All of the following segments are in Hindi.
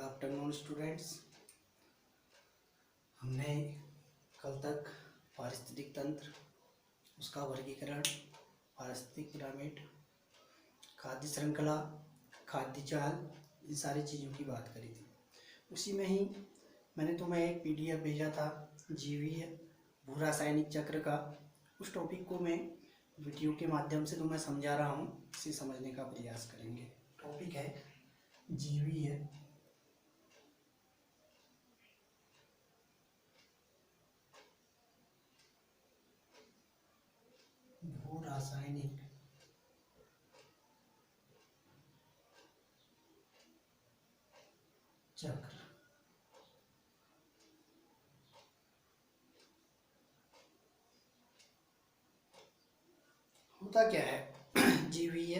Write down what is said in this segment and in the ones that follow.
Afternoon students. हमने कल तक पारिस्थितिक तंत्र, उसका वर्गीकरण, पारिस्थितिक पिरामिड, खाद्य श्रृंखला, खाद्य जाल, इन सारी चीज़ों की बात करी थी। उसी में ही मैंने तुम्हें एक पीडीएफ भेजा था जीवीय भू रासायनिक चक्र का। उस टॉपिक को मैं वीडियो के माध्यम से तुम्हें समझा रहा हूँ, इसे समझने का प्रयास करेंगे। टॉपिक है जीवीय भू रासायनिक चक्र। होता क्या है जीवीय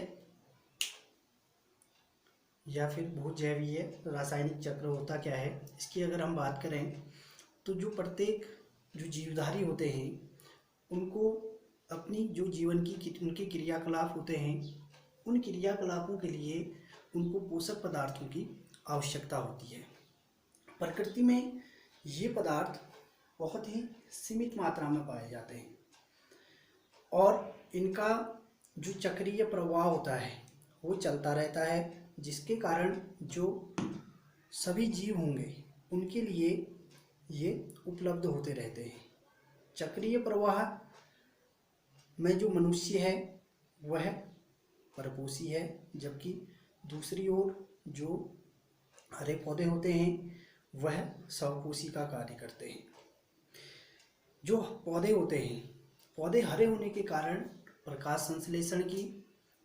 या फिर भूजैवीय रासायनिक चक्र होता क्या है, इसकी अगर हम बात करें तो जो जीवधारी होते हैं उनको अपनी जो जीवन की उनके क्रियाकलाप होते हैं, उन क्रियाकलापों के लिए उनको पोषक पदार्थों की आवश्यकता होती है। प्रकृति में ये पदार्थ बहुत ही सीमित मात्रा में पाए जाते हैं और इनका जो चक्रीय प्रवाह होता है वो चलता रहता है, जिसके कारण जो सभी जीव होंगे उनके लिए ये उपलब्ध होते रहते हैं। चक्रीय प्रवाह में जो मनुष्य है वह परपोषी है, जबकि दूसरी ओर जो हरे पौधे होते हैं वह स्वपोषी का कार्य करते हैं। जो पौधे होते हैं, पौधे हरे होने के कारण प्रकाश संश्लेषण की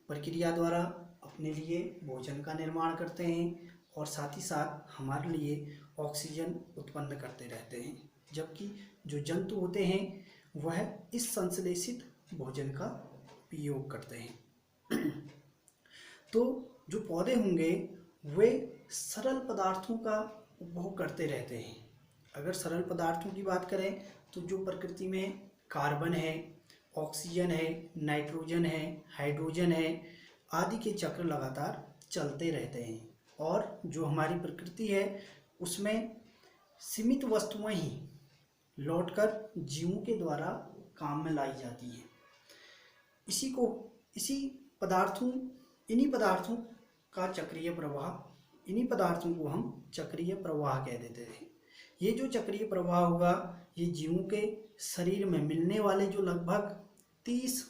प्रक्रिया द्वारा अपने लिए भोजन का निर्माण करते हैं और साथ ही साथ हमारे लिए ऑक्सीजन उत्पन्न करते रहते हैं, जबकि जो जंतु होते हैं वह इस संश्लेषित भोजन का उपयोग करते हैं। तो जो पौधे होंगे वे सरल पदार्थों का उपभोग करते रहते हैं। अगर सरल पदार्थों की बात करें तो जो प्रकृति में कार्बन है, ऑक्सीजन है, नाइट्रोजन है, हाइड्रोजन है आदि के चक्र लगातार चलते रहते हैं और जो हमारी प्रकृति है उसमें सीमित वस्तुएं ही लौटकर जीवों के द्वारा काम में लाई जाती हैं। इन्हीं पदार्थों का चक्रीय प्रवाह, इन्हीं पदार्थों को हम चक्रीय प्रवाह कह देते हैं। ये जो चक्रीय प्रवाह होगा ये जीवों के शरीर में मिलने वाले जो लगभग 30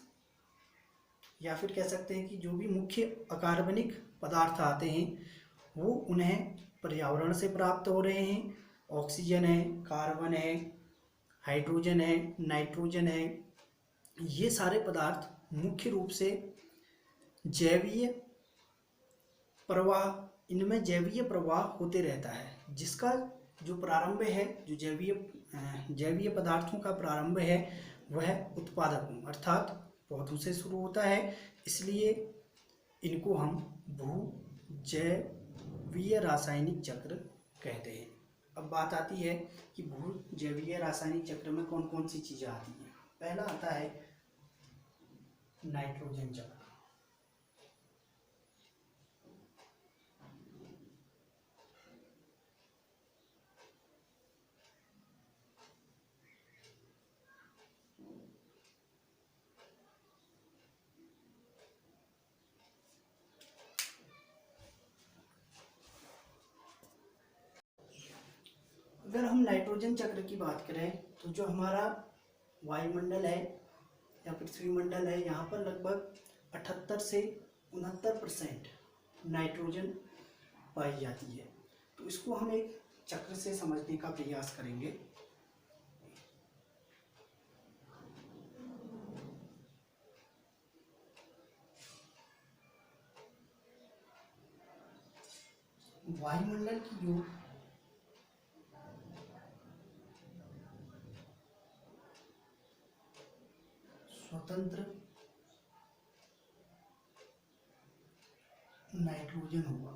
या फिर कह सकते हैं कि जो भी मुख्य अकार्बनिक पदार्थ आते हैं वो उन्हें पर्यावरण से प्राप्त हो रहे हैं। ऑक्सीजन है, कार्बन है, हाइड्रोजन है, नाइट्रोजन है, ये सारे पदार्थ मुख्य रूप से जैवीय प्रवाह, इनमें जैवीय प्रवाह होते रहता है, जिसका जो प्रारंभ है, जो जैवीय पदार्थों का प्रारंभ है वह उत्पादकों अर्थात पौधों से शुरू होता है। इसलिए इनको हम भूजैवीय रासायनिक चक्र कहते हैं। अब बात आती है कि भूजैवीय रासायनिक चक्र में कौन कौन सी चीज़ें आती हैं। पहला आता है नाइट्रोजन चक्र। अगर हम नाइट्रोजन चक्र की बात करें तो जो हमारा वायुमंडल है या पृथ्वी मंडल है, यहाँ पर लगभग 78 से 69% नाइट्रोजन पाई जाती है। तो इसको हम एक चक्र से समझने का प्रयास करेंगे। वायुमंडल की जो स्वतंत्र नाइट्रोजन होगा,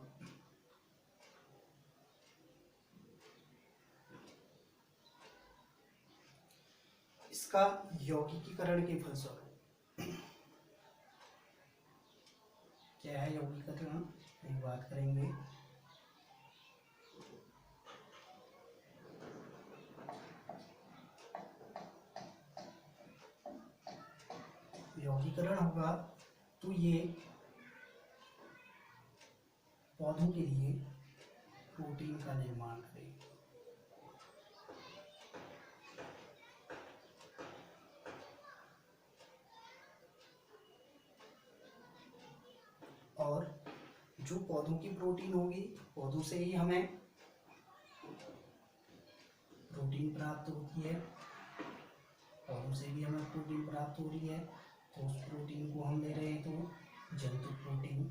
इसका यौगिकीकरण के फलस्वरूप क्या है यौगिकीकरण, एक बात करेंगे। यौगिकरण होगा तो ये पौधों के लिए प्रोटीन का निर्माण करेगी। और जो पौधों की प्रोटीन होगी, पौधों से ही हमें प्रोटीन प्राप्त होती है, पौधों से भी हमें प्रोटीन प्राप्त हो रही है, तो उस प्रोटीन को हम ले रहे हैं तो जंतु प्रोटीन।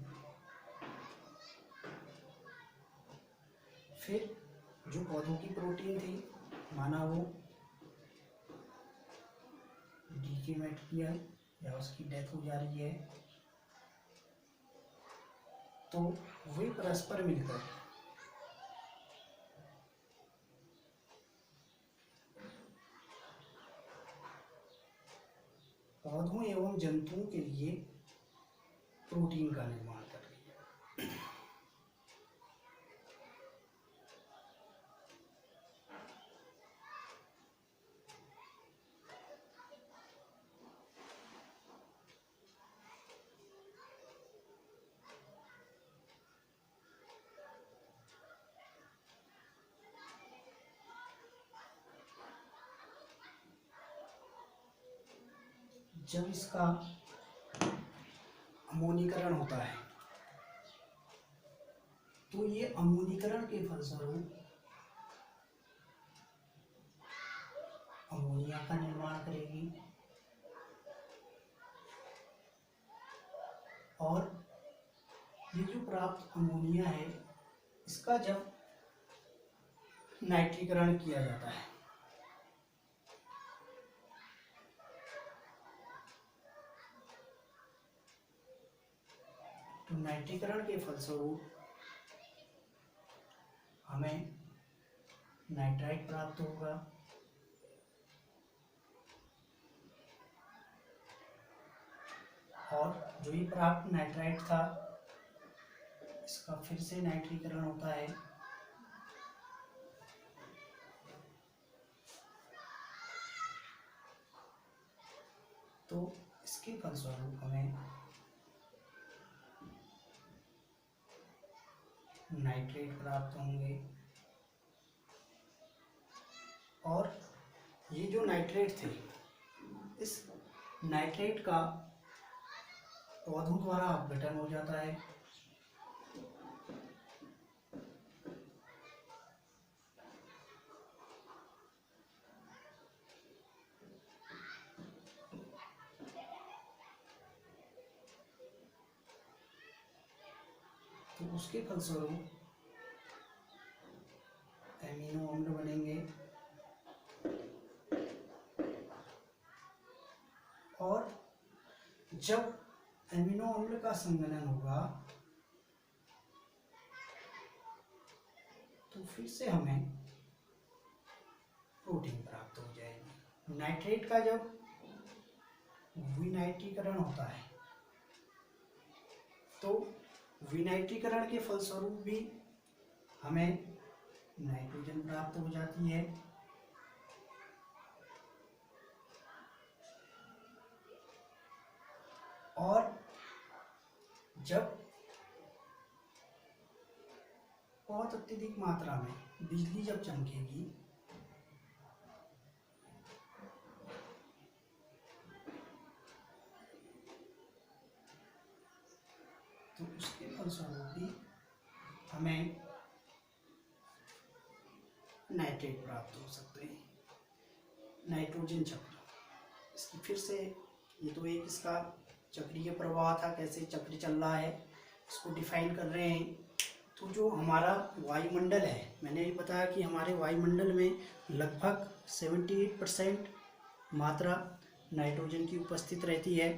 फिर जो पौधों की प्रोटीन थी, माना वो डीकेमेटेरियल या उसकी डेथ हो जा रही है, तो वे परस्पर मिलकर पौधों एवं जंतुओं के लिए प्रोटीन का निर्माण कर रही है। जब इसका अमोनीकरण होता है तो ये अमोनीकरण के फलस्वरूप अमोनिया का निर्माण करेगी, और ये जो प्राप्त अमोनिया है इसका जब नाइट्रीकरण किया जाता है तो नाइट्रीकरण के फलस्वरूप हमें नाइट्राइट प्राप्त होगा, और जो ये प्राप्त नाइट्राइट था इसका फिर से नाइट्रीकरण होता है, तो इसके फलस्वरूप हमें नाइट्रेट प्राप्त होंगे। और ये जो नाइट्रेट थे, इस नाइट्रेट का पौधों द्वारा अपघटन हो जाता है, तो उसके फलस्वरूप एमिनो अम्ल बनेंगे, और जब एमिनो अम्ल का संघनन होगा तो फिर से हमें प्रोटीन प्राप्त हो जाएगी। नाइट्रेट का जब विनाइट्रीकरण होता है तो विनाइट्रीकरण के फलस्वरूप भी हमें नाइट्रोजन प्राप्त हो जाती है, और जब बहुत अत्यधिक मात्रा में बिजली जब चमकेगी तो उसके फलस्वरूप भी हमें नाइट्रेट प्राप्त हो सकते हैं। नाइट्रोजन चक्र, इसकी फिर से, ये तो एक इसका चक्रीय प्रवाह था, कैसे चक्र चल रहा है इसको डिफाइन कर रहे हैं। तो जो हमारा वायुमंडल है, मैंने भी बताया कि हमारे वायुमंडल में लगभग 78% मात्रा नाइट्रोजन की उपस्थित रहती है।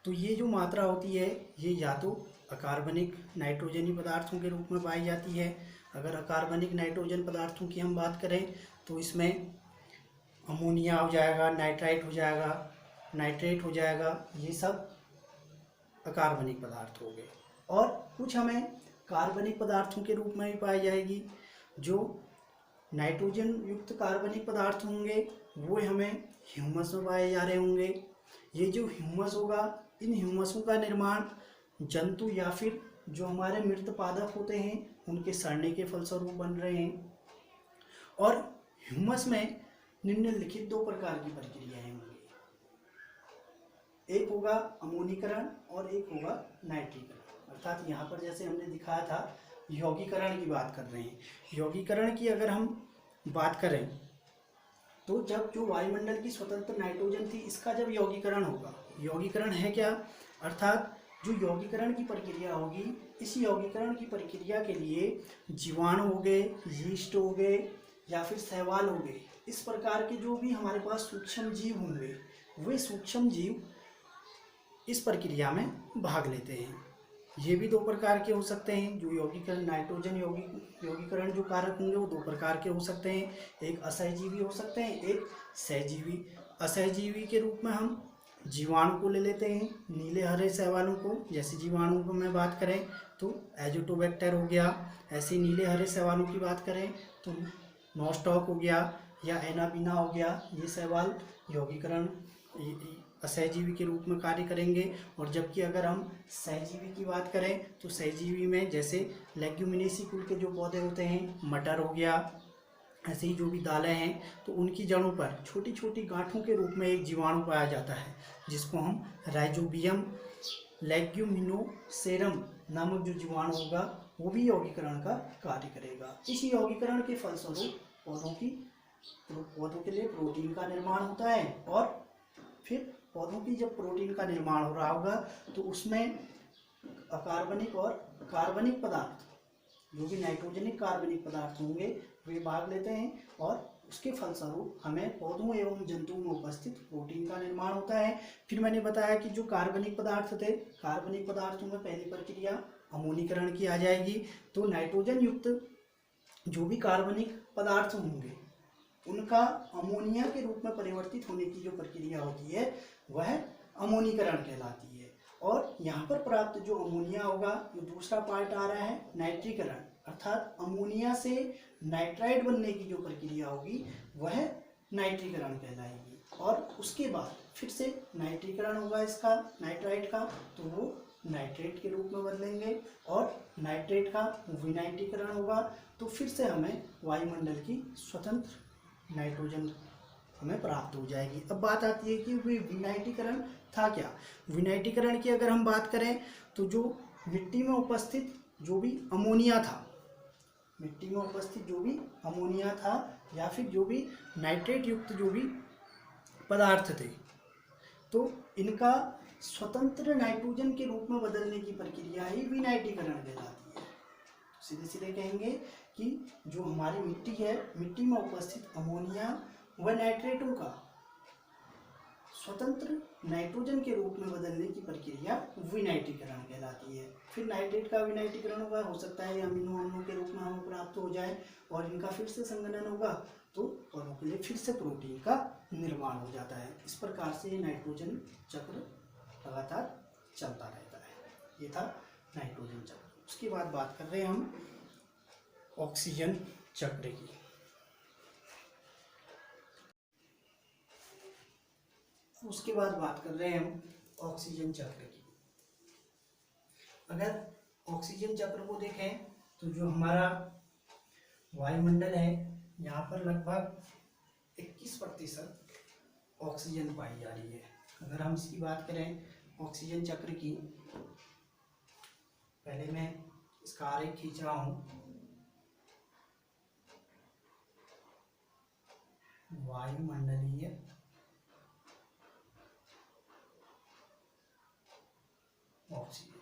तो ये जो मात्रा होती है ये या तो अकार्बनिक नाइट्रोजनी पदार्थों के रूप में पाई जाती है। अगर अकार्बनिक नाइट्रोजन पदार्थों की हम बात करें तो इसमें अमोनिया हो जाएगा, नाइट्राइट हो जाएगा, नाइट्रेट हो जाएगा, ये सब अकार्बनिक पदार्थ हो गए। और कुछ हमें कार्बनिक पदार्थों के रूप में भी पाई जाएगी। जो नाइट्रोजन युक्त कार्बनिक पदार्थ होंगे वो हमें ह्यूमस में पाए जा रहे होंगे, ये जो ह्यूमस होगा, इन ह्यूमसों का निर्माण जंतु या फिर जो हमारे मृत पादप होते हैं उनके सड़ने के फलस्वरूप बन रहे हैं। और ह्यूमस में निम्नलिखित दो प्रकार की प्रक्रियाएं होंगी, एक होगा अमोनीकरण और एक होगा नाइट्रीकरण। अर्थात यहाँ पर जैसे हमने दिखाया था यौगिकरण की बात कर रहे हैं। यौगिकरण की अगर हम बात करें तो जब जो वायुमंडल की स्वतंत्र नाइट्रोजन थी इसका जब यौगिकरण होगा, यौगिकरण है क्या, अर्थात जो यौगिकरण की प्रक्रिया होगी, इस यौगिकरण की प्रक्रिया के लिए जीवाणु हो गए, यीस्ट हो गए या फिर शैवाल हो गए, इस प्रकार के जो भी हमारे पास सूक्ष्म जीव होंगे, वे सूक्ष्म जीव इस प्रक्रिया में भाग लेते हैं। ये भी दो प्रकार के हो सकते हैं, जो यौगिकरण नाइट्रोजन यौगिकरण जो कारक होंगे वो दो प्रकार के हो सकते हैं, एक असहजीवी हो सकते हैं, एक सहजीवी। असहजीवी के रूप में हम जीवाणु को ले लेते हैं, नीले हरे शैवालों को। जैसे जीवाणुओं को मैं बात करें तो एजोटोबैक्टर हो गया, ऐसे नीले हरे शैवालों की बात करें तो नोस्टॉक हो गया या एनाबीना हो गया। ये शैवाल यौगिकरण असहजीवी के रूप में कार्य करेंगे। और जबकि अगर हम सहजीवी की बात करें तो सहजीवी में जैसे लेग्यूमिनेसी कुल के जो पौधे होते हैं, मटर हो गया, ऐसे ही जो भी दालें हैं, तो उनकी जड़ों पर छोटी छोटी गांठों के रूप में एक जीवाणु पाया जाता है जिसको हम राइजोबियम लेग्यूमिनोसेरम नामक जो जीवाणु होगा वो भी यौगिकरण का कार्य करेगा। इसी यौगिकरण के फलस्वरूप पौधों के लिए प्रोटीन का निर्माण होता है। और फिर पौधों की जब प्रोटीन का निर्माण हो रहा होगा तो उसमें अकार्बनिक और कार्बनिक पदार्थ, जो भी नाइट्रोजनिक कार्बनिक पदार्थ होंगे वे भाग लेते हैं और उसके फलस्वरूप हमें पौधों एवं जंतुओं में उपस्थित प्रोटीन का निर्माण होता है। फिर मैंने बताया कि जो कार्बनिक पदार्थ थे, कार्बनिक पदार्थों में पहली प्रक्रिया अमोनीकरण की आ जाएगी। तो नाइट्रोजन युक्त जो भी कार्बनिक पदार्थ होंगे उनका अमोनिया के रूप में परिवर्तित होने की जो प्रक्रिया होती है वह अमोनीकरण कहलाती है। और यहाँ पर प्राप्त जो अमोनिया होगा, जो दूसरा पार्ट आ रहा है नाइट्रीकरण, अर्थात अमोनिया से नाइट्राइड बनने की जो प्रक्रिया होगी वह नाइट्रीकरण कहलाएगी। और उसके बाद फिर से नाइट्रीकरण होगा इसका, नाइट्राइड का, तो वो नाइट्रेट के रूप में बदलेंगे। और नाइट्रेट का विनाइट्रीकरण होगा तो फिर से हमें वायुमंडल की स्वतंत्र नाइट्रोजन हमें प्राप्त हो जाएगी। अब बात आती है कि विनाइट्रीकरण था क्या। विनाइट्रीकरण की अगर हम बात करें तो जो मिट्टी में उपस्थित जो भी अमोनिया था, मिट्टी में उपस्थित जो भी अमोनिया था या फिर जो भी नाइट्रेट युक्त जो भी पदार्थ थे, तो इनका स्वतंत्र नाइट्रोजन के रूप में बदलने की प्रक्रिया ही विनाइट्रीकरण कहलाती है। सीधे सीधे कहेंगे कि जो हमारी मिट्टी है, मिट्टी में उपस्थित अमोनिया व नाइट्रेटों का स्वतंत्र नाइट्रोजन के रूप में बदलने की प्रक्रिया विनाइट्रीकरण कहलाती है। फिर नाइट्रेट का विनाइट्रीकरण होगा, हो सकता है अमीनो अम्लों के रूप में हमें प्राप्त हो जाए और इनका फिर से संघनन होगा तो पौधों के लिए फिर से प्रोटीन का निर्माण हो जाता है। इस प्रकार से नाइट्रोजन चक्र लगातार चलता रहता है। ये था नाइट्रोजन चक्र। उसके बाद बात कर रहे हैं हम ऑक्सीजन चक्र की। उसके बाद बात कर रहे हैं हम ऑक्सीजन चक्र की। अगर ऑक्सीजन चक्र को देखें तो जो हमारा वायुमंडल है यहाँ पर लगभग 21% ऑक्सीजन पाई जा रही है। अगर हम इसकी बात करें ऑक्सीजन चक्र की, पहले मैं इसका आरेख खींच रहा हूँ। वायुमंडलीय ऑक्सीजन,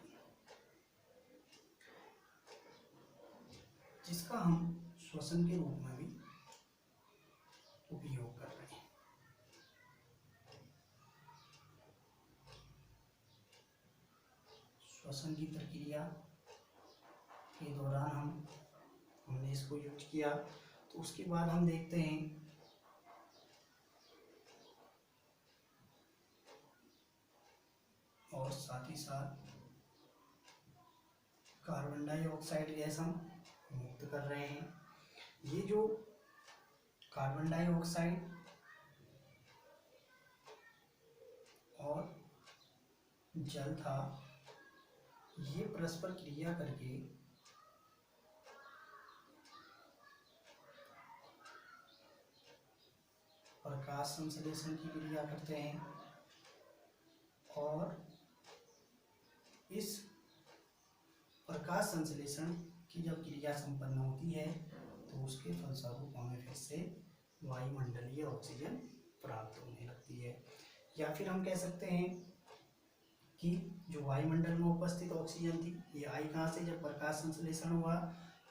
जिसका हम श्वसन के रूप में भी उपयोग कर रहे हैं। श्वसन की प्रक्रिया के दौरान हमने इसको यूज किया। तो उसके बाद हम देखते हैं और साथ ही साथ कार्बन डाइऑक्साइड गैस हम मुक्त कर रहे हैं। ये जो कार्बन डाइऑक्साइड और जल था, ये परस्पर क्रिया करके प्रकाश संश्लेषण की क्रिया करते हैं, और इस प्रकाश संश्लेषण की जब क्रिया संपन्न होती है तो उसके फलस्वरूप हमें फिर से वायुमंडलीय ऑक्सीजन प्राप्त होने लगती है। या फिर हम कह सकते हैं कि जो वायुमंडल में उपस्थित ऑक्सीजन थी, ये आई कहाँ से, जब प्रकाश संश्लेषण हुआ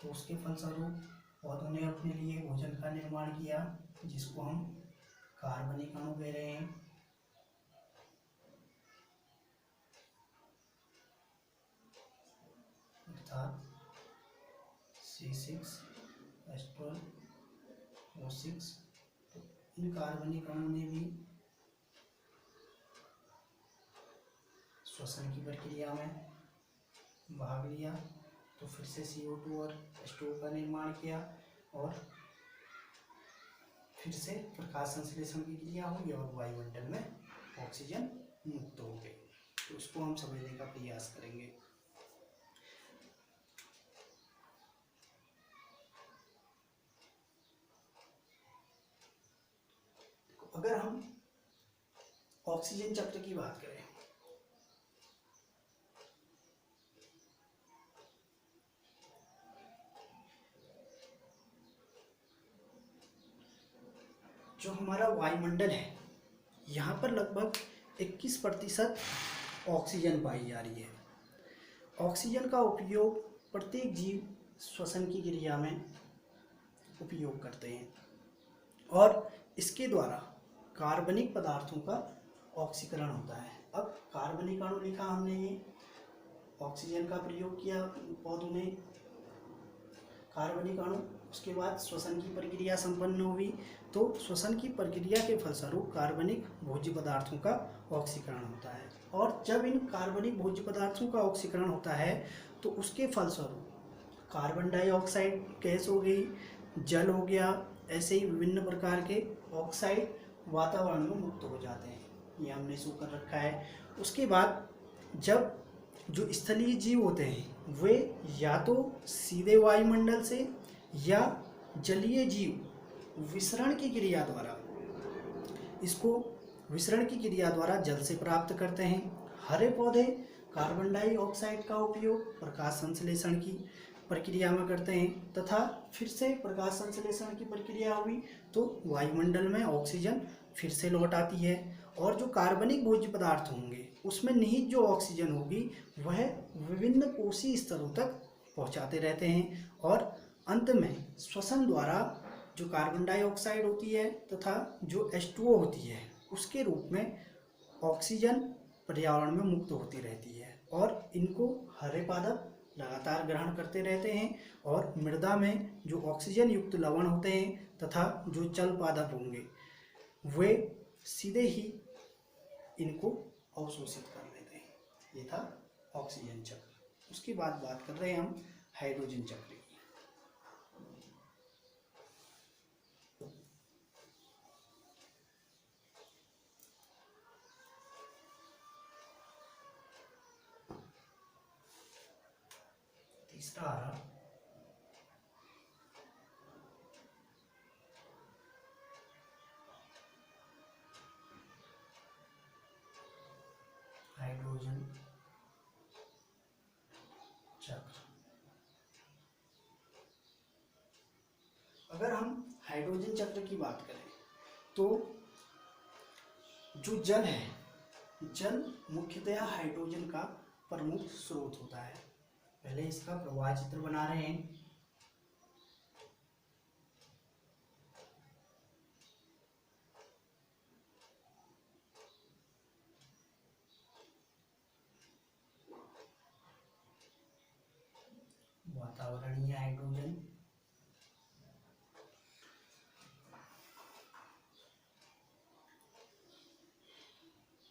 तो उसके फलस्वरूप पौधों ने अपने लिए भोजन का निर्माण किया, जिसको हम कार्बनिक अणु कह रहे हैं। अर्थात C6H12O6। तो इन कार्बनिक अणु ने भी श्वसन की प्रक्रिया में भाग लिया, तो फिर से CO2 और H2O का निर्माण किया, और फिर से प्रकाश संश्लेषण की क्रिया हुई और वायुमंडल में ऑक्सीजन मुक्त हो गई। तो उसको हम समझने का प्रयास करेंगे। अगर हम ऑक्सीजन चक्र की बात करें, जो हमारा वायुमंडल है, यहाँ पर लगभग 21% ऑक्सीजन पाई जा रही है। ऑक्सीजन का उपयोग प्रत्येक जीव श्वसन की क्रिया में उपयोग करते हैं, और इसके द्वारा कार्बनिक पदार्थों का ऑक्सीकरण होता है। अब कार्बनिक अणु लिखा हमने, ये ऑक्सीजन का प्रयोग किया पौधों ने, कार्बनिक अणु, उसके बाद श्वसन की प्रक्रिया संपन्न हुई, तो श्वसन की प्रक्रिया के फलस्वरूप कार्बनिक भोज्य पदार्थों का ऑक्सीकरण होता है। और जब इन कार्बनिक भोज्य पदार्थों का ऑक्सीकरण होता है तो उसके फलस्वरूप कार्बन डाइऑक्साइड गैस हो गई, जल हो गया, ऐसे ही विभिन्न प्रकार के ऑक्साइड वातावरण में मुक्त हो जाते हैं। ये हमने शो कर रखा है। उसके बाद जब जो स्थलीय जीव होते हैं वे या तो सीधे वायुमंडल से या जलीय जीव विसरण की क्रिया द्वारा, इसको विसरण की क्रिया द्वारा जल से प्राप्त करते हैं। हरे पौधे कार्बन डाइऑक्साइड का उपयोग प्रकाश संश्लेषण की प्रक्रिया में करते हैं, तथा फिर से प्रकाश संश्लेषण की प्रक्रिया हुई तो वायुमंडल में ऑक्सीजन फिर से लौट आती है, और जो कार्बनिक भोज्य पदार्थ होंगे उसमें निहित जो ऑक्सीजन होगी वह विभिन्न कोशीय स्तरों तक पहुंचाते रहते हैं, और अंत में श्वसन द्वारा जो कार्बन डाइऑक्साइड होती है तथा जो H2O होती है उसके रूप में ऑक्सीजन पर्यावरण में मुक्त होती रहती है, और इनको हरे पादप लगातार ग्रहण करते रहते हैं, और मृदा में जो ऑक्सीजन युक्त लवण होते हैं तथा जो जल पादप होंगे वे सीधे ही इनको अवशोषित कर लेते हैं। ये था ऑक्सीजन चक्र। उसके बाद बात कर रहे हैं हम हाइड्रोजन चक्र की। तीसरा आ रहा हाइड्रोजन चक्र। अगर हम हाइड्रोजन चक्र की बात करें तो जो जल है, जल मुख्यतया हाइड्रोजन का प्रमुख स्रोत होता है। पहले इसका प्रवाह चित्र बना रहे हैं। वातावरणीय हाइड्रोजन,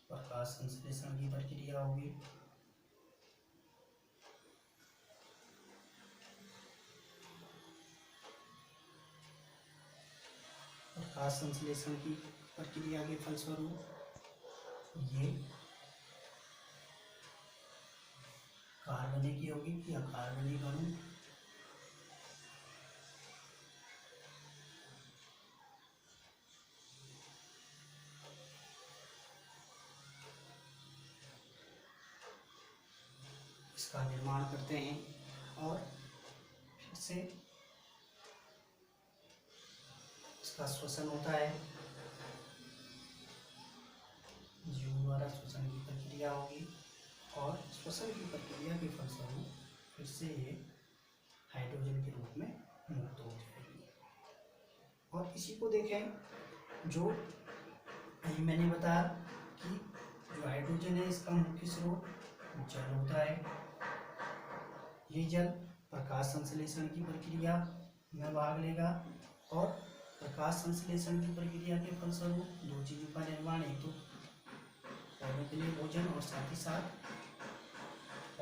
प्रकाश संश्लेषण की प्रक्रिया होगी, प्रकाश संश्लेषण की प्रक्रिया के फलस्वरूप ये कार्बनिक यौगिक या कार्बनिक अणु इसका निर्माण करते हैं और फिर से इसका श्वसन होता है, जीव द्वारा श्वसन की प्रक्रिया होगी और श्वसन की प्रक्रिया के फलस्वरूप फिर से ये हाइड्रोजन के रूप में मुक्त हो जाएगी। और इसी को देखें, जो अभी मैंने बताया कि जो हाइड्रोजन है इसका मुख्य स्रोत जल होता है। ये जल प्रकाश संश्लेषण की प्रक्रिया में भाग लेगा और प्रकाश संश्लेषण की प्रक्रिया के फलस्वरूप दो चीजों का निर्माण, एक तो पौधों के लिए भोजन और साथ ही साथ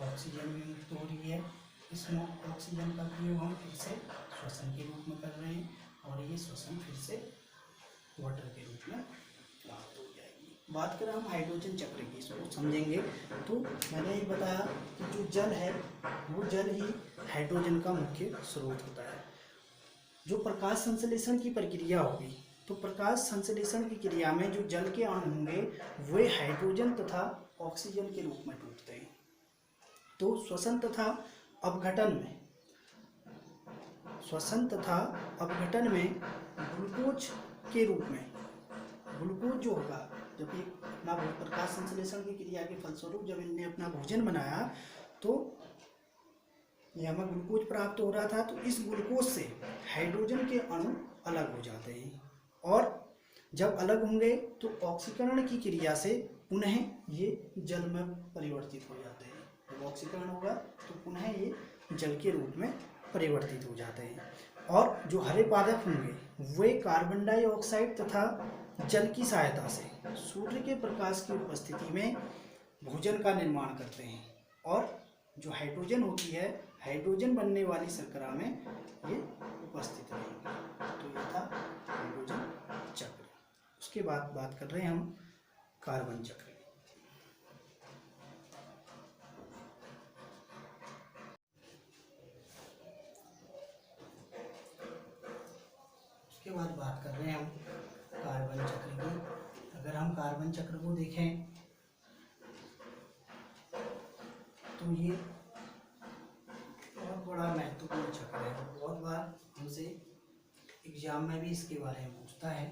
ऑक्सीजन भी मुक्त हो रही है। इस ऑक्सीजन का प्रयोग हम फिर से श्वसन के रूप में कर रहे हैं और ये श्वसन फिर से वाटर के रूप में प्राप्त हो जाएगी। बात करें हम हाइड्रोजन चक्र की, इसको समझेंगे तो मैंने ये बताया कि जो जल है वो जल ही हाइड्रोजन का मुख्य स्रोत होता है। जो प्रकाश संश्लेषण की प्रक्रिया होगी तो प्रकाश संश्लेषण की क्रिया में जो जल के अणु होंगे वे हाइड्रोजन तथा ऑक्सीजन के रूप में टूटते हैं। तो श्वसन तथा अपघटन में ग्लूकोज के रूप में ग्लूकोज जो होगा, जब ये अपना प्रकाश संश्लेषण की क्रिया के फलस्वरूप जब इनने अपना भोजन बनाया तो ये हमें ग्लूकोज प्राप्त हो रहा था, तो इस ग्लूकोज से हाइड्रोजन के अणु अलग हो जाते हैं और जब अलग होंगे तो ऑक्सीकरण की क्रिया से पुनः ये जल में परिवर्तित हो जाते हैं। जब ऑक्सीकरण होगा तो पुनः ये जल के रूप में परिवर्तित हो जाते हैं। और जो हरे पादप होंगे वे कार्बन डाइऑक्साइड तथा जल की सहायता से सूर्य के प्रकाश की उपस्थिति में भोजन का निर्माण करते हैं और जो हाइड्रोजन होती है, हाइड्रोजन बनने वाली शर्करा में ये उपस्थित रहेंगे। तो ये था हाइड्रोजन चक्र। उसके बाद बात कर रहे हैं हम कार्बन चक्र। उसके बाद बात कर रहे हैं हम कार्बन चक्र की। अगर हम कार्बन चक्र को देखें तो ये बहुत बड़ा महत्वपूर्ण चक्र है। बहुत बार हमसे एग्जाम में भी इसके बारे में पूछता है।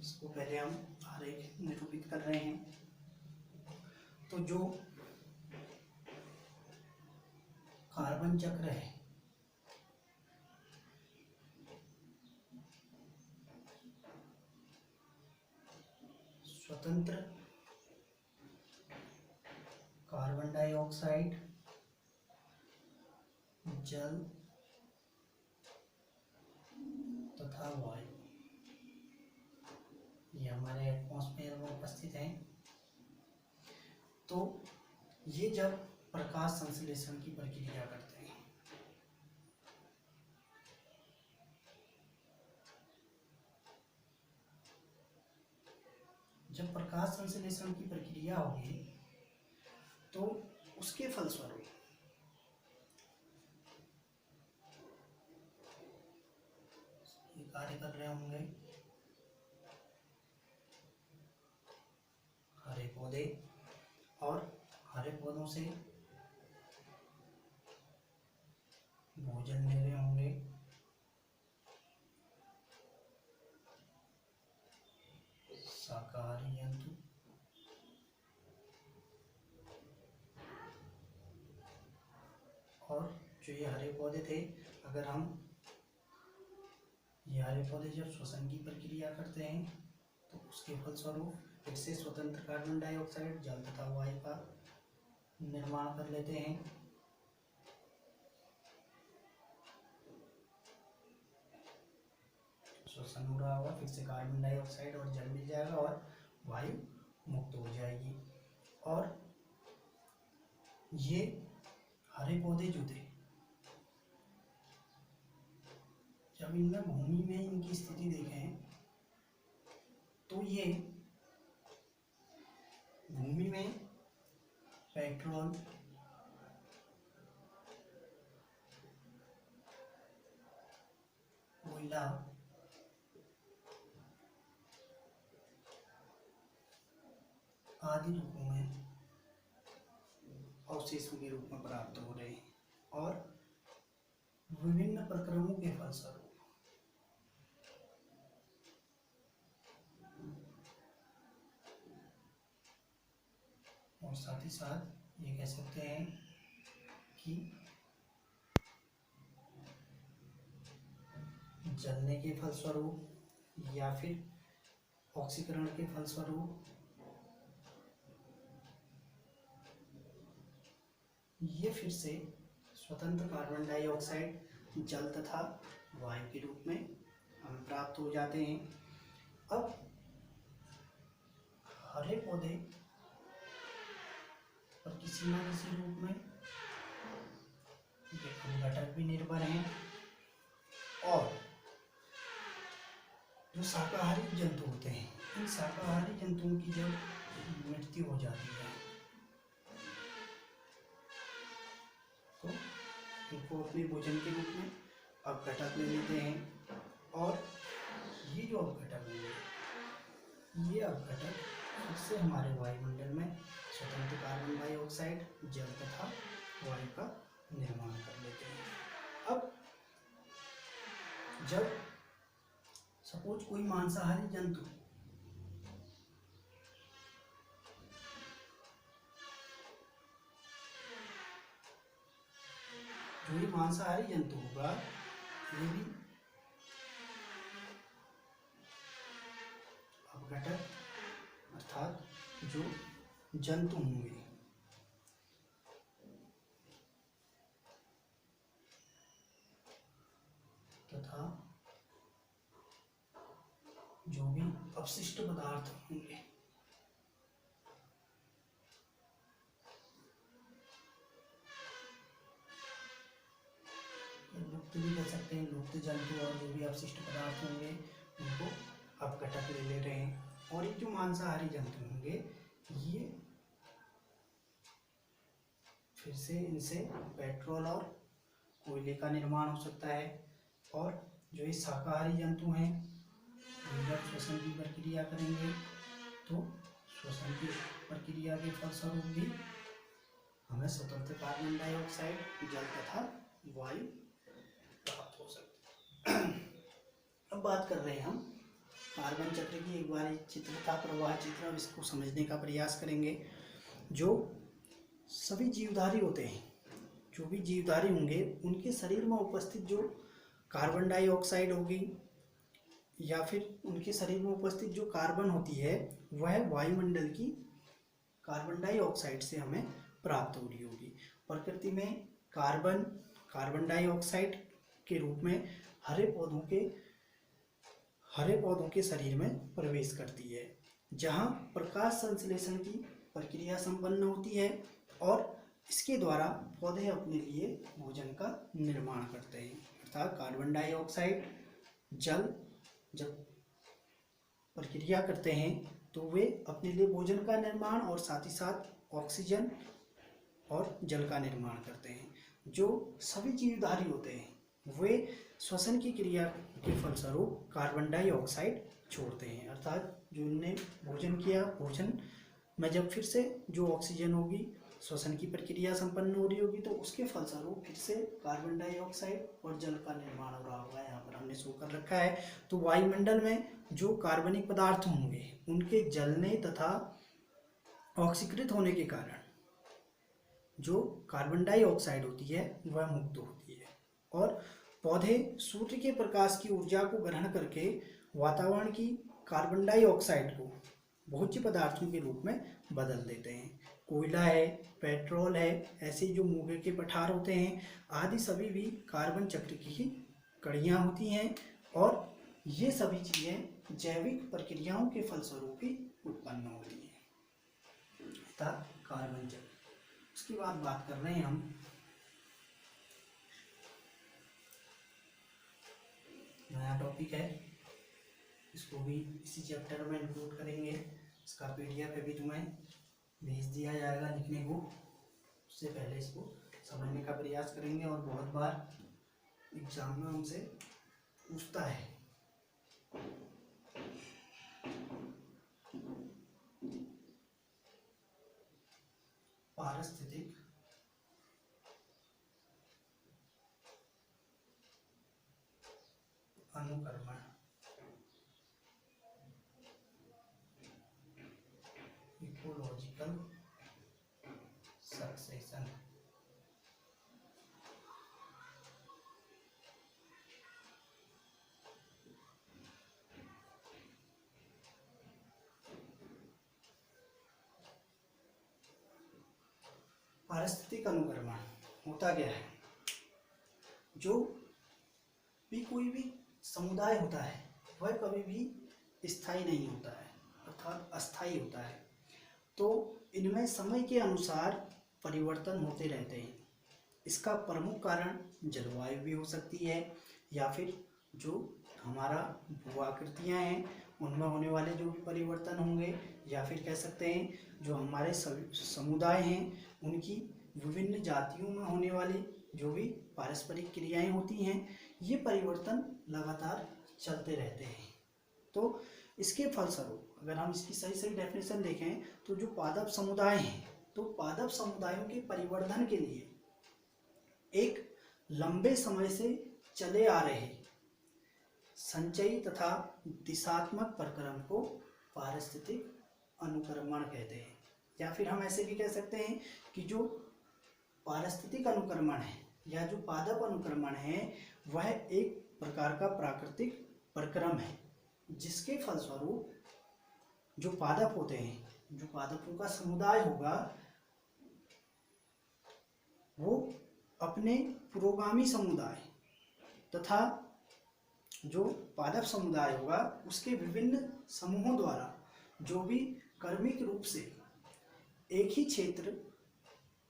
इसको पहले हम आरेख निरूपित कर रहे हैं। तो जो कार्बन चक्र है स्वतंत्र कार्बन डाइऑक्साइड, जल तथा वायु ये हमारे एटमॉस्फेयर में उपस्थित हैं। तो ये जब प्रकाश संश्लेषण की प्रक्रिया करते हैं जब प्रकाश संश्लेषण की प्रक्रिया होगी तो उसके फलस्वरूप ये कार्य कर रहे होंगे हरे पौधे और हरे पौधों से भोजन ले रहे होंगे शाकाहारी जंतु और जो ये हरे पौधे थे, अगर हम ये हरे पौधे जब श्वसन की प्रक्रिया करते हैं तो उसके फलस्वरूप फिर से स्वतंत्र कार्बन डाइऑक्साइड, जल तथा वायु का निर्माण कर लेते हैं। श्वसन हो रहा होगा, फिर से कार्बन डाइऑक्साइड और जल मिल जाएगा और वायु मुक्त हो जाएगी। और ये हरे पौधे जो थे, जब इनमें भूमि में इनकी स्थिति देखें तो ये भूमि में पेट्रोल, कोयला, आदि रूपों में अवशेषों के रूप में प्राप्त हो रहे हैं और विभिन्न प्रक्रमों के फलस्वरूप और साथ ही साथ ये कह सकते हैं कि जलने के फलस्वरूप या फिर ऑक्सीकरण के फलस्वरूप ये फिर से स्वतंत्र कार्बन डाइऑक्साइड जल तथा वायु के रूप में हमें प्राप्त हो जाते हैं। अब हरे पौधे पर किसी न किसी रूप में ये घटक भी निर्भर हैं और जो शाकाहारी जंतु होते हैं, इन शाकाहारी जंतुओं की जब मृत्यु हो जाती है तो इनको अपने भोजन के रूप में अपघटक ले लेते हैं और ये जो अपघटक होंगे, ये अपघटक फिर से हमारे वायुमंडल में स्वतंत्र कार्बन डाइऑक्साइड जल तथा वायु का निर्माण कर लेते हैं। अब जब सपोज कोई मांसाहारी जंतु जो भी मांसाहारी जंतु होगा, ये भी अपघटक अर्थात जो जंतु होंगे तथा जो भी अपशिष्ट पदार्थ होंगे, लुप्त भी कर सकते हैं, लुप्त जंतु और जो भी अपशिष्ट पदार्थ होंगे उनको अपघटक ले ले रहे हैं। और ये जो मांसाहारी जंतु होंगे, ये फिर से इनसे पेट्रोल और कोयले का निर्माण हो सकता है। और जो ये शाकाहारी जंतु हैं, जब श्वसन की प्रक्रिया करेंगे तो श्वसन की प्रक्रिया के फलस्वरूप भी हमें स्वतंत्र कार्बन डाइऑक्साइड जल तथा वायु प्राप्त हो सकती है। अब बात कर रहे हैं हम कार्बन चक्र की। एक बार चित्रता प्रवाह चित्र, अब इसको समझने का प्रयास करेंगे। जो सभी जीवधारी होते हैं, जो भी जीवधारी होंगे, उनके शरीर में उपस्थित जो कार्बन डाइऑक्साइड होगी या फिर उनके शरीर में उपस्थित जो कार्बन होती है, वह वायुमंडल की कार्बन डाइऑक्साइड से हमें प्राप्त हो रही होगी। प्रकृति में कार्बन डाइऑक्साइड के रूप में हरे पौधों के शरीर में प्रवेश करती है, जहां प्रकाश संश्लेषण की प्रक्रिया संपन्न होती है और इसके द्वारा पौधे अपने लिए भोजन का निर्माण करते हैं। अर्थात कार्बन डाइऑक्साइड जल जब प्रक्रिया करते हैं तो वे अपने लिए भोजन का निर्माण और साथ ही साथ ऑक्सीजन और जल का निर्माण करते हैं। जो सभी जीवधारी होते हैं वे श्वसन की क्रिया के फलस्वरूप कार्बन डाइऑक्साइड छोड़ते हैं। अर्थात जो इनने भोजन किया, भोजन में जब फिर से जो ऑक्सीजन होगी, श्वसन की प्रक्रिया संपन्न हो रही होगी, तो उसके फलस्वरूप फिर से कार्बन डाइऑक्साइड और जल का निर्माण हो रहा होगा। यहाँ पर हमने शो कर रखा है। तो वायुमंडल में जो कार्बनिक पदार्थ होंगे, उनके जलने तथा ऑक्सीकृत होने के कारण जो कार्बन डाइऑक्साइड होती है वह मुक्त होती है और पौधे सूर्य के प्रकाश की ऊर्जा को ग्रहण करके वातावरण की कार्बन डाइऑक्साइड को भोज्य पदार्थों के रूप में बदल देते हैं। कोयला है, पेट्रोल है, ऐसे जो मूंगे के पठार होते हैं आदि सभी भी कार्बन चक्र की ही कड़ियाँ होती हैं और ये सभी चीज़ें जैविक प्रक्रियाओं के फलस्वरूप ही उत्पन्न होती हैं। अर्थात कार्बन चक्र। उसके बाद बात कर रहे हैं हम नया टॉपिक है, इसको भी इसी चैप्टर में इंक्लूड करेंगे। इसका PDF अभी तुम्हें भेज दिया जाएगा लिखने को, उससे पहले इसको समझने का प्रयास करेंगे। और बहुत बार एग्जाम में हमसे पूछता है। पारिस्थितिक अनुक्रमण, इकोलॉजिकल सक्सेशन। पारिस्थितिक अनुक्रमण होता क्या है? जो भी कोई भी समुदाय होता है वह कभी भी स्थायी नहीं होता है, अर्थात अस्थायी होता है। तो इनमें समय के अनुसार परिवर्तन होते रहते हैं। इसका प्रमुख कारण जलवायु भी हो सकती है, या फिर जो हमारा भूआकृतियाँ हैं उनमें होने वाले जो भी परिवर्तन होंगे, या फिर कह सकते हैं जो हमारे समुदाय हैं उनकी विभिन्न जातियों में होने वाली जो भी पारस्परिक क्रियाएं होती हैं, ये परिवर्तन लगातार चलते रहते हैं। तो इसके फलस्वरूप अगर हम इसकी सही सही डेफिनेशन देखें तो जो पादप समुदाय हैं, तो पादप समुदायों के परिवर्धन के लिए एक लंबे समय से चले आ रहे संचयी तथा दिशात्मक प्रक्रम को पारिस्थितिक अनुक्रमण कहते हैं। या फिर हम ऐसे भी कह सकते हैं कि जो पारिस्थितिक अनुक्रमण है या जो पादप अनुक्रमण है वह एक प्रकार का प्राकृतिक प्रक्रम है, जिसके फलस्वरूप जो पादप होते हैं, जो पादपों का समुदाय होगा, वो अपने पुरोगामी समुदाय तथा जो पादप समुदाय होगा उसके विभिन्न समूहों द्वारा जो भी कर्मिक रूप से एक ही क्षेत्र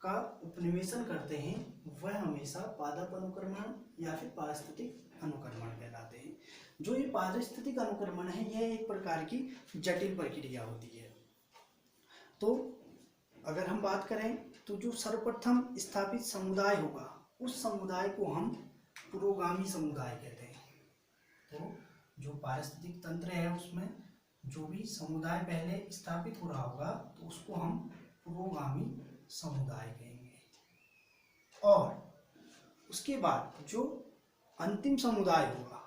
का उपनिवेशन करते हैं वह हमेशा पादप अनुक्रमण या फिर पारिस्थितिक अनुक्रमण कहलाते हैं। जो ये पारिस्थितिक अनुक्रमण है यह एक प्रकार की जटिल प्रक्रिया होती है। तो अगर हम बात करें तो जो सर्वप्रथम स्थापित समुदाय होगा उस समुदाय को हम पुरोगामी समुदाय कहते हैं। तो जो पारिस्थितिक तंत्र है उसमें जो भी समुदाय पहले स्थापित हो रहा होगा तो उसको हम पुरोगामी समुदाय कहेंगे। और उसके बाद जो अंतिम समुदाय होगा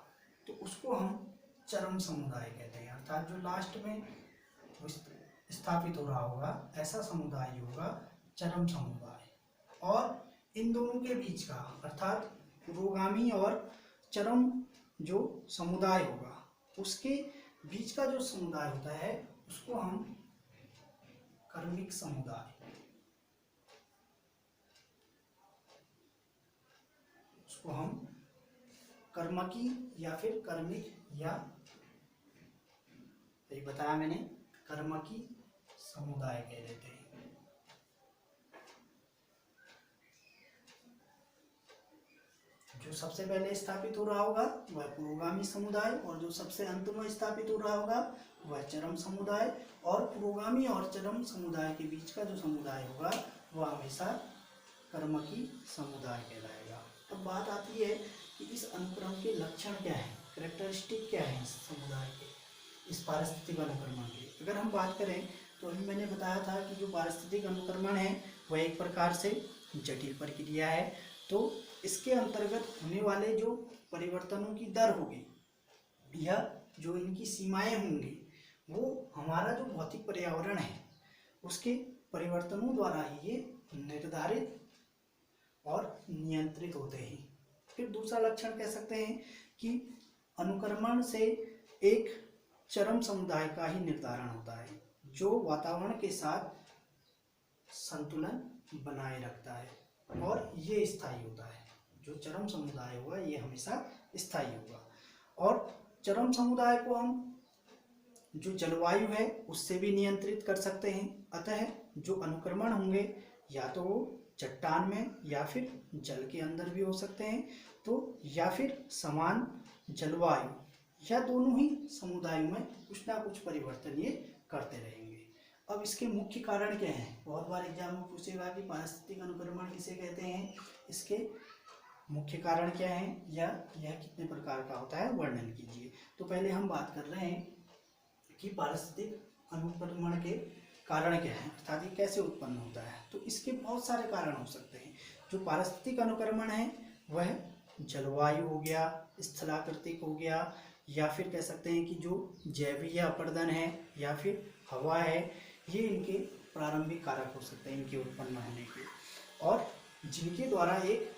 तो उसको हम चरम समुदाय कहते हैं, अर्थात जो लास्ट में स्थापित हो रहा होगा ऐसा समुदाय होगा चरम समुदाय। और इन दोनों के बीच का अर्थात पुरोगामी और चरम जो समुदाय होगा उसके बीच का जो समुदाय होता है उसको हम कर्मिक समुदाय, उसको हम कर्मकी या फिर कर्मिक या यही बताया मैंने कर्मकी समुदाय कह देते हैं। जो सबसे पहले स्थापित हो रहा होगा वह पुरोगामी समुदाय और जो सबसे अंत में स्थापित हो रहा होगा वह चरम समुदाय। और पुरोगामी और चरम समुदाय के बीच का जो समुदाय होगा वह हमेशा कर्मकी समुदाय कहलाएगा। अब बात आती है कि इस अनुक्रम के लक्षण क्या है, कैरेक्टरिस्टिक क्या है इस समुदाय के, इस पारिस्थितिक अनुक्रमण के। अगर हम बात करें तो अभी मैंने बताया था कि जो पारिस्थितिक अनुक्रमण है वह एक प्रकार से जटिल प्रक्रिया है। तो इसके अंतर्गत होने वाले जो परिवर्तनों की दर होगी या जो इनकी सीमाएं होंगी वो हमारा जो भौतिक पर्यावरण है उसके परिवर्तनों द्वारा ही ये निर्धारित और नियंत्रित होते हैं। फिर दूसरा लक्षण कह सकते हैं कि अनुक्रमण से एक चरम समुदाय का ही निर्धारण होता है जो वातावरण के साथ संतुलन बनाए रखता है और ये स्थायी होता है। जो चरम समुदाय होगा ये हमेशा स्थायी होगा। और चरम समुदाय को हम जो जलवायु है उससे भी नियंत्रित कर सकते हैं। अतः जो अनुक्रमण होंगे या तो वो चट्टान में या फिर जल के अंदर भी हो सकते हैं, तो या फिर समान जलवायु या दोनों ही समुदायों में कुछ ना कुछ परिवर्तन ये करते रहेंगे। अब इसके मुख्य कारण क्या हैं? बहुत बार एग्जाम में पूछेगा कि पारिस्थितिक अनुक्रमण किसे कहते हैं, इसके मुख्य कारण क्या हैं या यह कितने प्रकार का होता है, वर्णन कीजिए। तो पहले हम बात कर रहे हैं कि पारिस्थितिक अनुक्रमण के कारण क्या है, अर्थात ये कैसे उत्पन्न होता है। तो इसके बहुत सारे कारण हो सकते हैं। जो पारिस्थितिक अनुक्रमण है वह जलवायु हो गया, स्थलाकृतिक हो गया, या फिर कह सकते हैं कि जो जैवीय अपरदन है या फिर हवा है, ये इनके प्रारंभिक कारक हो सकते हैं इनके उत्पन्न होने के, और जिनके द्वारा एक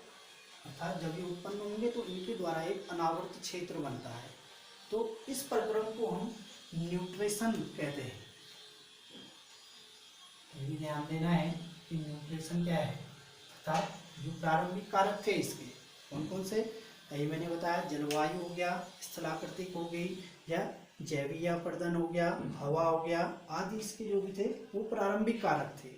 अर्थात जब ये उत्पन्न होंगे तो इनके द्वारा एक अनावृत क्षेत्र बनता है। तो इस प्रक्रम को हम न्यूट्रेशन कहते हैं। ये ध्यान देना है कि न्यूट्रेशन क्या है, अर्थात जो प्रारंभिक कारक थे इसके कौन कौन से, ये मैंने बताया, जलवायु हो गया, स्थलाकृतिक हो गई, या जैवीय अपरदन हो गया, हवा हो गया आदि, इसके जो भी थे वो प्रारंभिक कारक थे।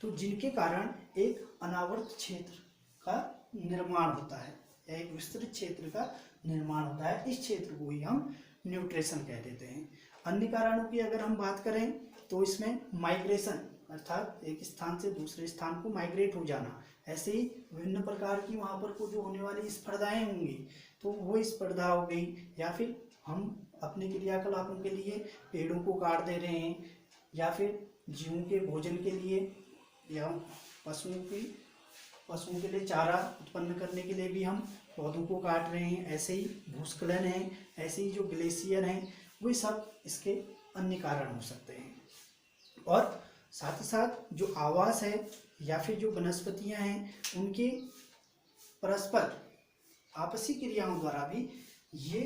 तो जिनके कारण एक अनावृत क्षेत्र का निर्माण होता है या एक विस्तृत क्षेत्र का निर्माण होता है। इस क्षेत्र को ही हम न्यूट्रेशन कह देते हैं। अन्य कारणों की अगर हम बात करें तो इसमें माइग्रेशन, अर्थात एक स्थान से दूसरे स्थान को माइग्रेट हो जाना, ऐसे ही विभिन्न प्रकार की वहाँ पर को जो होने वाली स्पर्धाएं होंगी, तो वो स्पर्धा हो गई, या फिर हम अपने क्रियाकलापों के लिए पेड़ों को काट दे रहे हैं, या फिर जीवों के भोजन के लिए या पशुओं के लिए चारा उत्पन्न करने के लिए भी हम पौधों को काट रहे हैं। ऐसे ही भूस्खलन है, ऐसे ही जो ग्लेशियर हैं, वो सब इसके अन्य कारण हो सकते हैं। और साथ ही साथ जो आवास है या फिर जो वनस्पतियां हैं, उनके परस्पर आपसी क्रियाओं द्वारा भी ये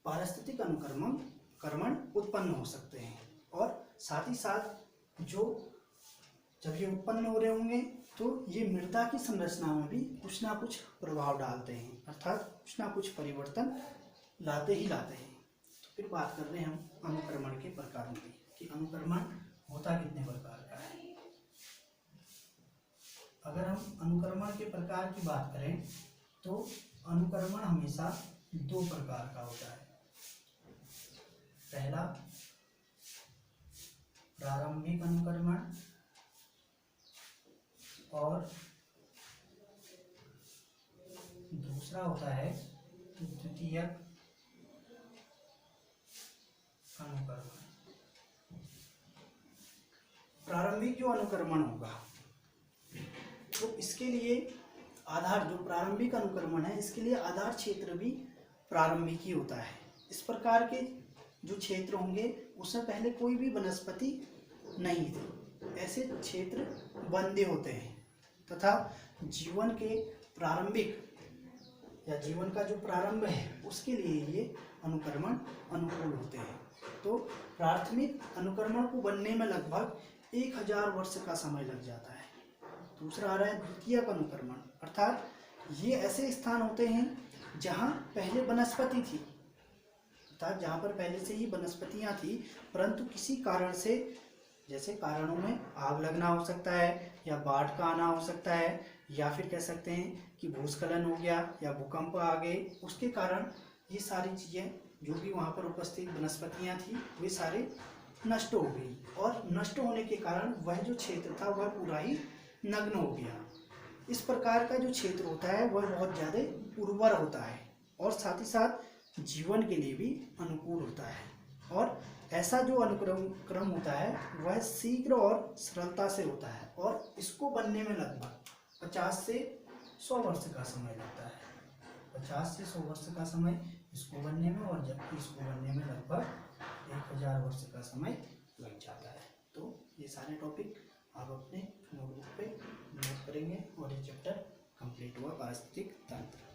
पारिस्थितिक अनुक्रमण उत्पन्न हो सकते हैं। और साथ ही साथ जो जब ये उत्पन्न हो रहे होंगे तो ये मृदा की संरचना में भी कुछ ना कुछ प्रभाव डालते हैं, अर्थात कुछ ना कुछ परिवर्तन लाते ही लाते हैं। तो फिर बात कर रहे हैं हम अनुक्रमण के प्रकारों की, कि अनुक्रमण होता कितने प्रकार का है। अगर हम अनुक्रमण के प्रकार की बात करें तो अनुक्रमण हमेशा दो प्रकार का होता है। पहला प्रारंभिक अनुक्रमण और दूसरा होता है द्वितीयक अनुक्रमण। प्रारंभिक जो अनुक्रमण होगा तो इसके लिए आधार, जो प्रारंभिक अनुक्रमण है इसके लिए आधार क्षेत्र भी प्रारंभिक ही होता है। इस प्रकार के जो क्षेत्र होंगे उसमें पहले कोई भी वनस्पति नहीं थी, ऐसे क्षेत्र बंदे होते हैं, तथा जीवन के प्रारंभिक या जीवन का जो प्रारंभ है उसके लिए ये अनुक्रमण अनुकूल होते हैं। तो प्राथमिक अनुक्रमण को बनने में लगभग 1000 वर्ष का समय लग जाता है। दूसरा आ रहा है द्वितीयक अनुक्रमण, अर्थात ये ऐसे स्थान होते हैं जहाँ पहले वनस्पति थी, अर्थात जहाँ पर पहले से ही वनस्पतियाँ थी, परंतु किसी कारण से, जैसे कारणों में आग लगना हो सकता है या बाढ़ का आना हो सकता है, या फिर कह सकते हैं कि भूस्खलन हो गया या भूकंप आ गए, उसके कारण ये सारी चीज़ें जो भी वहाँ पर उपस्थित वनस्पतियाँ थी वे सारे नष्ट हो गई, और नष्ट होने के कारण वह जो क्षेत्र था वह पूरा ही नग्न हो गया। इस प्रकार का जो क्षेत्र होता है वह बहुत ज़्यादा उर्वर होता है और साथ ही साथ जीवन के लिए भी अनुकूल होता है। और ऐसा जो अनुक्रम होता है वह शीघ्र और सरलता से होता है, और इसको बनने में लगभग 50 से 100 वर्ष का समय लगता है। 50 से 100 वर्ष का समय इसको बनने में, और जबकि इसको बनने में लगभग 1000 वर्ष का समय लग जाता है। तो ये सारे टॉपिक आप अपने नोटबुक पे नोट करेंगे और ये चैप्टर कंप्लीट हुआ पारिस्थितिक तंत्र।